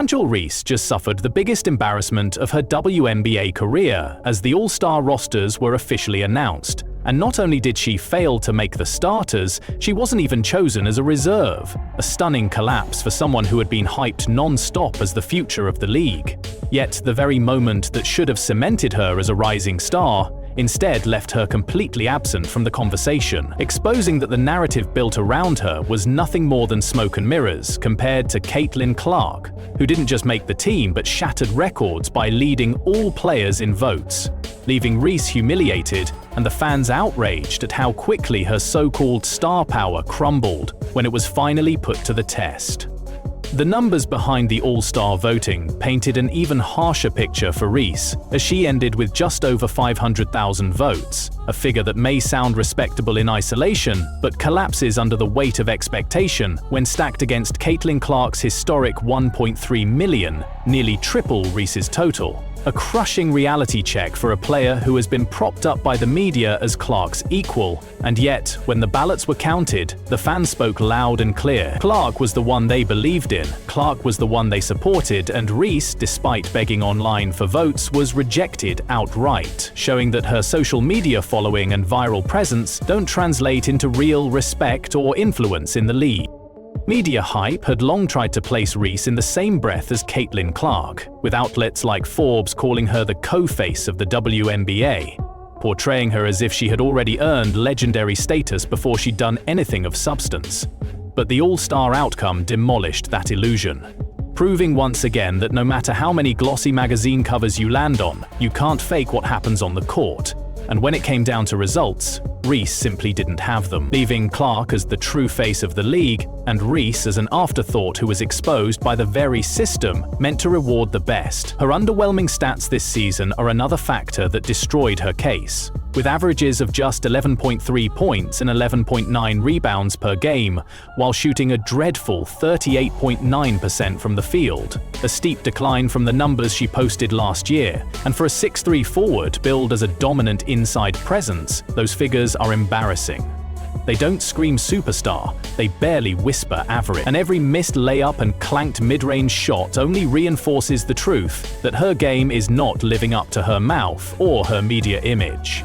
Fragile Reese just suffered the biggest embarrassment of her WNBA career as the All-Star rosters were officially announced. And not only did she fail to make the starters, she wasn't even chosen as a reserve. A stunning collapse for someone who had been hyped non-stop as the future of the league. Yet the very moment that should have cemented her as a rising star instead left her completely absent from the conversation, exposing that the narrative built around her was nothing more than smoke and mirrors compared to Caitlin Clark, who didn't just make the team but shattered records by leading all players in votes, leaving Reese humiliated and the fans outraged at how quickly her so-called star power crumbled when it was finally put to the test. The numbers behind the All-Star voting painted an even harsher picture for Reese, as she ended with just over 500,000 votes, a figure that may sound respectable in isolation, but collapses under the weight of expectation when stacked against Caitlin Clark's historic 1.3 million, nearly triple Reese's total. A crushing reality check for a player who has been propped up by the media as Clark's equal, and yet, when the ballots were counted, the fans spoke loud and clear. Clark was the one they believed in, Clark was the one they supported, and Reese, despite begging online for votes, was rejected outright, showing that her social media following and viral presence don't translate into real respect or influence in the league. Media hype had long tried to place Reese in the same breath as Caitlin Clark, with outlets like Forbes calling her the co-face of the WNBA, portraying her as if she had already earned legendary status before she'd done anything of substance. But the All-Star outcome demolished that illusion, proving once again that no matter how many glossy magazine covers you land on, you can't fake what happens on the court. And when it came down to results, Reese simply didn't have them, leaving Clark as the true face of the league and Reese as an afterthought who was exposed by the very system meant to reward the best. Her underwhelming stats this season are another factor that destroyed her case, with averages of just 11.3 points and 11.9 rebounds per game, while shooting a dreadful 38.9% from the field, a steep decline from the numbers she posted last year, and for a 6'3" forward billed as a dominant inside presence, those figures are embarrassing. They don't scream superstar, they barely whisper average. And every missed layup and clanked mid-range shot only reinforces the truth that her game is not living up to her mouth or her media image.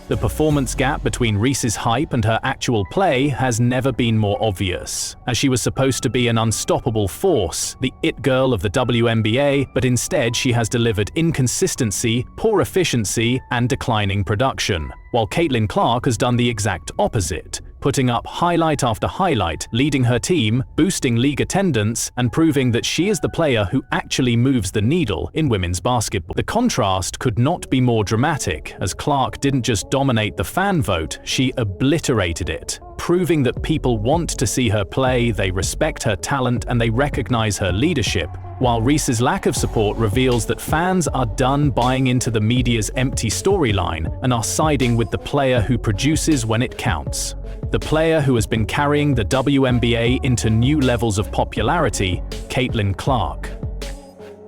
The performance gap between Reese's hype and her actual play has never been more obvious, as she was supposed to be an unstoppable force, the it girl of the WNBA, but instead she has delivered inconsistency, poor efficiency, and declining production, while Caitlin Clark has done the exact opposite, putting up highlight after highlight, leading her team, boosting league attendance, and proving that she is the player who actually moves the needle in women's basketball. The contrast could not be more dramatic, as Clark didn't just dominate the fan vote, she obliterated it, proving that people want to see her play, they respect her talent, and they recognize her leadership, while Reese's lack of support reveals that fans are done buying into the media's empty storyline and are siding with the player who produces when it counts. The player who has been carrying the WNBA into new levels of popularity, Caitlin Clark.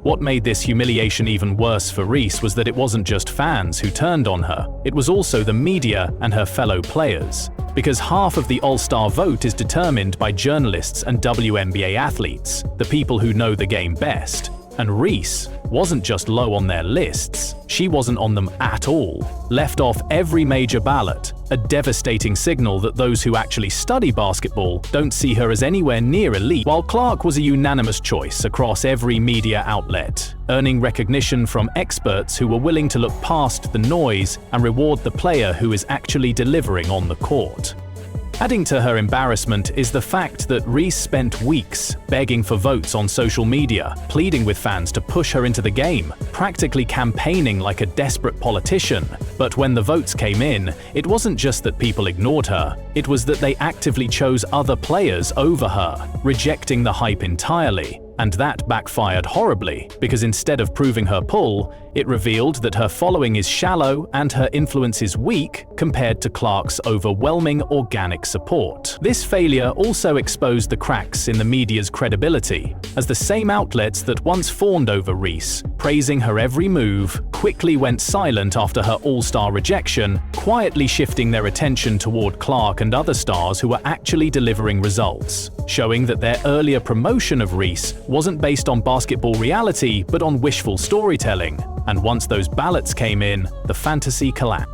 What made this humiliation even worse for Reese was that it wasn't just fans who turned on her, it was also the media and her fellow players. Because half of the All-Star vote is determined by journalists and WNBA athletes, the people who know the game best. And Reese wasn't just low on their lists, she wasn't on them at all, left off every major ballot, a devastating signal that those who actually study basketball don't see her as anywhere near elite, while Clark was a unanimous choice across every media outlet, earning recognition from experts who were willing to look past the noise and reward the player who is actually delivering on the court. Adding to her embarrassment is the fact that Reese spent weeks begging for votes on social media, pleading with fans to push her into the game, practically campaigning like a desperate politician. But when the votes came in, it wasn't just that people ignored her, it was that they actively chose other players over her, rejecting the hype entirely. And that backfired horribly, because instead of proving her pull, it revealed that her following is shallow and her influence is weak compared to Clark's overwhelming organic support. This failure also exposed the cracks in the media's credibility, as the same outlets that once fawned over Reese, praising her every move, quickly went silent after her All-Star rejection, quietly shifting their attention toward Clark and other stars who were actually delivering results, showing that their earlier promotion of Reese wasn't based on basketball reality but on wishful storytelling, and once those ballots came in, the fantasy collapsed.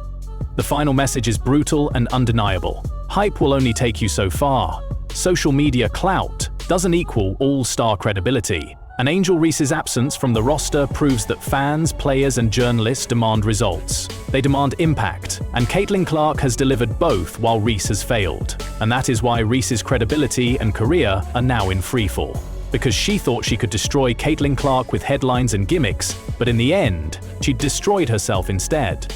The final message is brutal and undeniable. Hype will only take you so far. Social media clout doesn't equal all-star credibility. And Angel Reese's absence from the roster proves that fans, players, and journalists demand results. They demand impact, and Caitlin Clark has delivered both while Reese has failed. And that is why Reese's credibility and career are now in freefall. Because she thought she could destroy Caitlin Clark with headlines and gimmicks, but in the end, she destroyed herself instead.